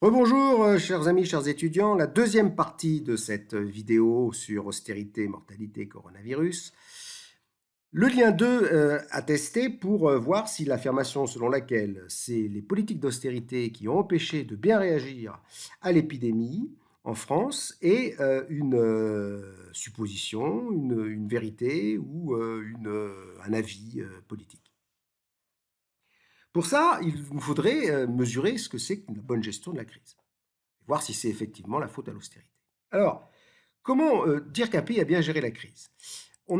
Rebonjour, chers amis, chers étudiants. La deuxième partie de cette vidéo sur austérité, mortalité, coronavirus. Le lien 2 a testé pour voir si l'affirmation selon laquelle c'est les politiques d'austérité qui ont empêché de bien réagir à l'épidémie en France est une supposition, une vérité ou un avis politique. Pour ça, il nous faudrait mesurer ce que c'est qu'une bonne gestion de la crise, voir si c'est effectivement la faute à l'austérité. Alors, comment dire qu'un pays a bien géré la crise? On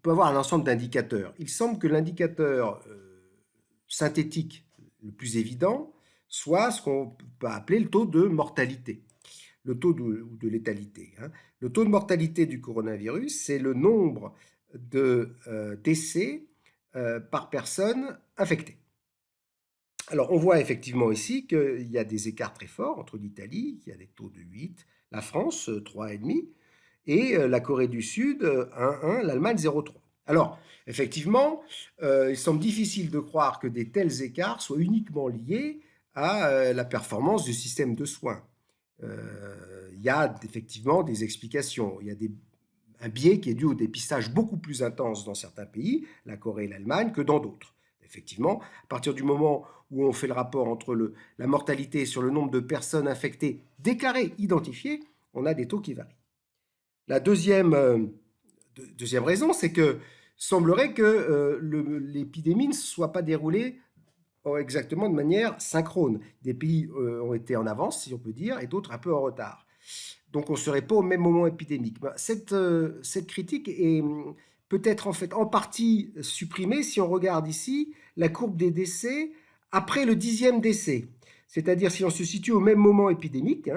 peut avoir un ensemble d'indicateurs. Il semble que l'indicateur synthétique le plus évident soit ce qu'on peut appeler le taux de mortalité, le taux de létalité. Le taux de mortalité du coronavirus, c'est le nombre de décès par personne infectée. Alors, on voit effectivement ici qu'il y a des écarts très forts entre l'Italie, qui a des taux de 8, la France, 3,5, et la Corée du Sud, 1,1, l'Allemagne, 0,3. Alors, effectivement, il semble difficile de croire que des tels écarts soient uniquement liés à la performance du système de soins. Il y a effectivement des explications. Il y a un biais qui est dû au dépistage beaucoup plus intense dans certains pays, la Corée et l'Allemagne, que dans d'autres. Effectivement, à partir du moment où on fait le rapport entre la mortalité sur le nombre de personnes infectées déclarées, identifiées, on a des taux qui varient. La deuxième raison, c'est que semblerait que l'épidémie ne soit pas déroulée exactement de manière synchrone. Des pays ont été en avance, si on peut dire, et d'autres un peu en retard. Donc on ne serait pas au même moment épidémique. Cette critique est peut-être en fait en partie supprimée si on regarde ici la courbe des décès après le 10e décès. C'est-à-dire si on se situe au même moment épidémique,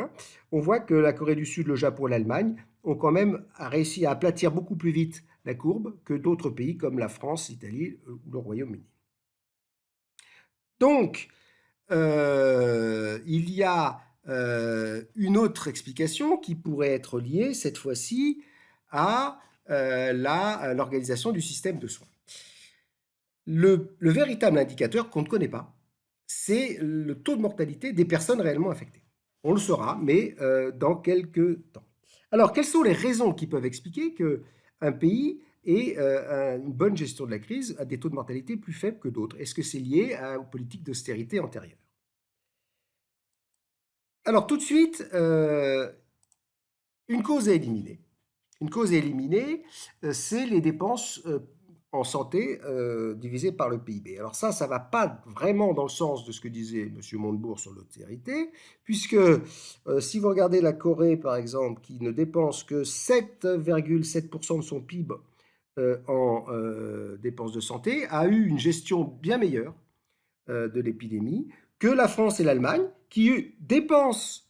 on voit que la Corée du Sud, le Japon et l'Allemagne ont quand même réussi à aplatir beaucoup plus vite la courbe que d'autres pays comme la France, l'Italie ou le Royaume-Uni. Donc, il y a une autre explication qui pourrait être liée cette fois-ci à l'organisation du système de soins. Le véritable indicateur qu'on ne connaît pas, c'est le taux de mortalité des personnes réellement affectées. On le saura, mais dans quelques temps. Alors, quelles sont les raisons qui peuvent expliquer qu'un pays ait une bonne gestion de la crise a des taux de mortalité plus faibles que d'autres? Est-ce que c'est lié aux politiques d'austérité antérieures? Alors, tout de suite, une cause est éliminée. Une cause est éliminée, c'est les dépenses en santé divisées par le PIB. Alors ça ne va pas vraiment dans le sens de ce que disait M. Montebourg sur l'austérité, puisque si vous regardez la Corée, par exemple, qui ne dépense que 7,7% de son PIB en dépenses de santé, a eu une gestion bien meilleure de l'épidémie que la France et l'Allemagne, qui dépensent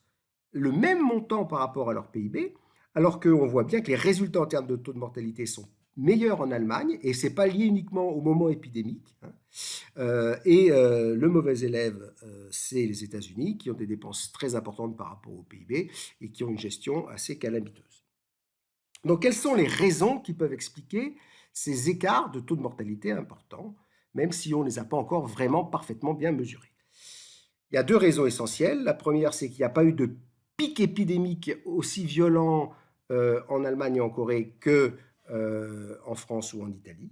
le même montant par rapport à leur PIB, alors qu'on voit bien que les résultats en termes de taux de mortalité sont meilleurs en Allemagne, et ce n'est pas lié uniquement au moment épidémique. Le mauvais élève, c'est les États-Unis, qui ont des dépenses très importantes par rapport au PIB et qui ont une gestion assez calamiteuse. Donc, quelles sont les raisons qui peuvent expliquer ces écarts de taux de mortalité importants, même si on ne les a pas encore vraiment parfaitement bien mesurés? Il y a deux raisons essentielles. La première, c'est qu'il n'y a pas eu de pic épidémique aussi violent en Allemagne et en Corée que en France ou en Italie.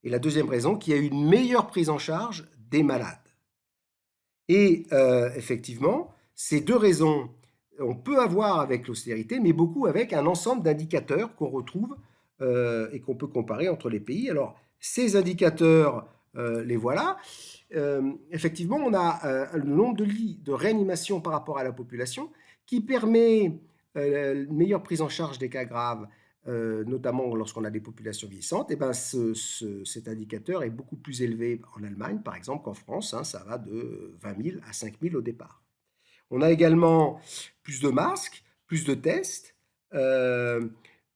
Et la deuxième raison, qu'il y a eu une meilleure prise en charge des malades. Et effectivement, ces deux raisons, on peut avoir avec l'austérité, mais beaucoup avec un ensemble d'indicateurs qu'on retrouve et qu'on peut comparer entre les pays. Alors, ces indicateurs, les voilà. Effectivement, on a le nombre de lits de réanimation par rapport à la population qui permet une meilleure prise en charge des cas graves, notamment lorsqu'on a des populations vieillissantes. Et ben cet indicateur est beaucoup plus élevé en Allemagne, par exemple, qu'en France. Ça va de 20 000 à 5 000 au départ. On a également plus de masques, plus de tests,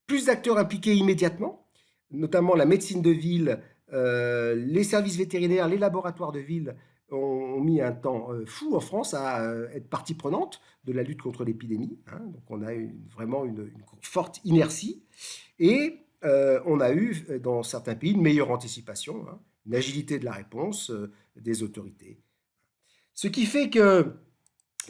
plus d'acteurs impliqués immédiatement, notamment la médecine de ville, les services vétérinaires, les laboratoires de ville ont mis un temps fou en France à être partie prenante de la lutte contre l'épidémie. Donc on a vraiment une forte inertie et on a eu dans certains pays une meilleure anticipation, une agilité de la réponse des autorités. Ce qui fait que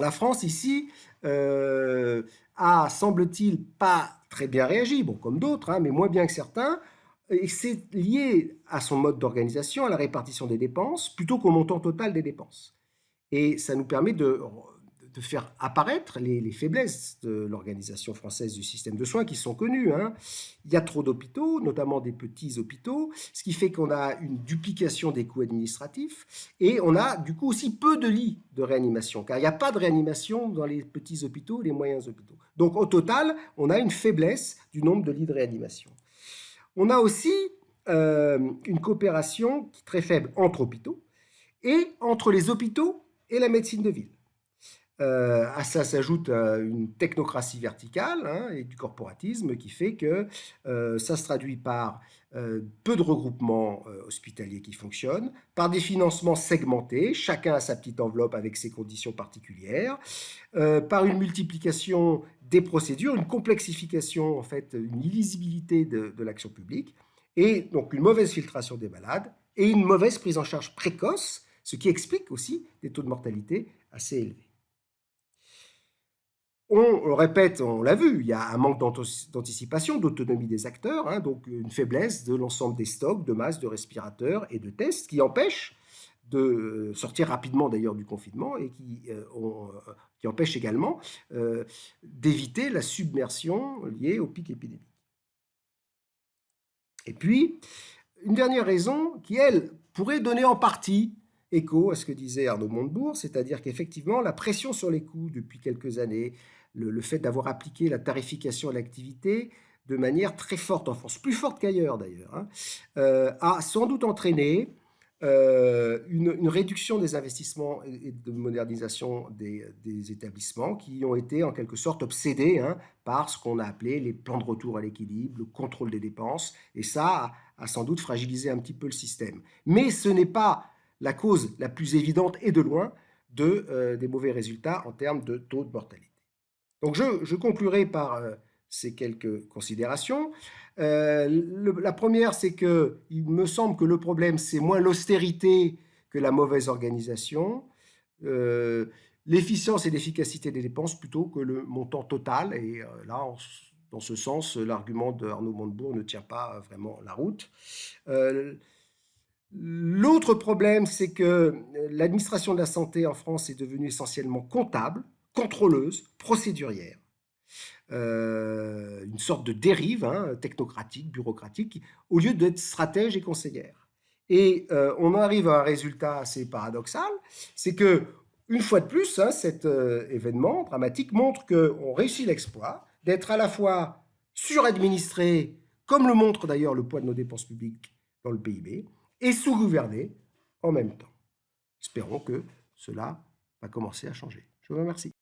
La France, ici, a, semble-t-il, pas très bien réagi, bon, comme d'autres, hein, mais moins bien que certains, et c'est lié à son mode d'organisation, à la répartition des dépenses, plutôt qu'au montant total des dépenses. Et ça nous permet de faire apparaître les faiblesses de l'organisation française du système de soins qui sont connues, hein. Il y a trop d'hôpitaux, notamment des petits hôpitaux, ce qui fait qu'on a une duplication des coûts administratifs et on a du coup aussi peu de lits de réanimation, car il n'y a pas de réanimation dans les petits hôpitaux et les moyens hôpitaux. Donc au total, on a une faiblesse du nombre de lits de réanimation. On a aussi une coopération très faible entre hôpitaux et entre les hôpitaux et la médecine de ville. À ça s'ajoute une technocratie verticale, hein, et du corporatisme qui fait que ça se traduit par peu de regroupements hospitaliers qui fonctionnent, par des financements segmentés, chacun a sa petite enveloppe avec ses conditions particulières, par une multiplication des procédures, une complexification, en fait, une illisibilité de l'action publique, et donc une mauvaise filtration des malades et une mauvaise prise en charge précoce, ce qui explique aussi des taux de mortalité assez élevés. On répète, on l'a vu, il y a un manque d'anticipation, d'autonomie des acteurs, hein, donc une faiblesse de l'ensemble des stocks de masse de respirateurs et de tests qui empêchent de sortir rapidement d'ailleurs du confinement et qui empêchent également d'éviter la submersion liée au pic épidémique. Et puis, une dernière raison qui, elle, pourrait donner en partie écho à ce que disait Arnaud Montebourg, c'est-à-dire qu'effectivement, la pression sur les coûts depuis quelques années, le fait d'avoir appliqué la tarification à l'activité de manière très forte en France, plus forte qu'ailleurs d'ailleurs, hein, a sans doute entraîné une réduction des investissements et de modernisation des établissements qui ont été en quelque sorte obsédés, hein, par ce qu'on a appelé les plans de retour à l'équilibre, le contrôle des dépenses, et ça a sans doute fragilisé un petit peu le système. Mais ce n'est pas la cause la plus évidente et de loin des mauvais résultats en termes de taux de mortalité. Donc je conclurai par ces quelques considérations. La première, c'est qu'il me semble que le problème, c'est moins l'austérité que la mauvaise organisation, l'efficience et l'efficacité des dépenses plutôt que le montant total. Et là, dans ce sens, l'argument d'Arnaud Montebourg ne tient pas vraiment la route. L'autre problème, c'est que l'administration de la santé en France est devenue essentiellement comptable, contrôleuse, procédurière. Une sorte de dérive, hein, technocratique, bureaucratique, au lieu d'être stratège et conseillère. Et on arrive à un résultat assez paradoxal, c'est que, une fois de plus, hein, cet événement dramatique montre qu'on réussit l'exploit d'être à la fois suradministré, comme le montre d'ailleurs le poids de nos dépenses publiques dans le PIB, et sous-gouverné en même temps. Espérons que cela va commencer à changer. Je vous remercie.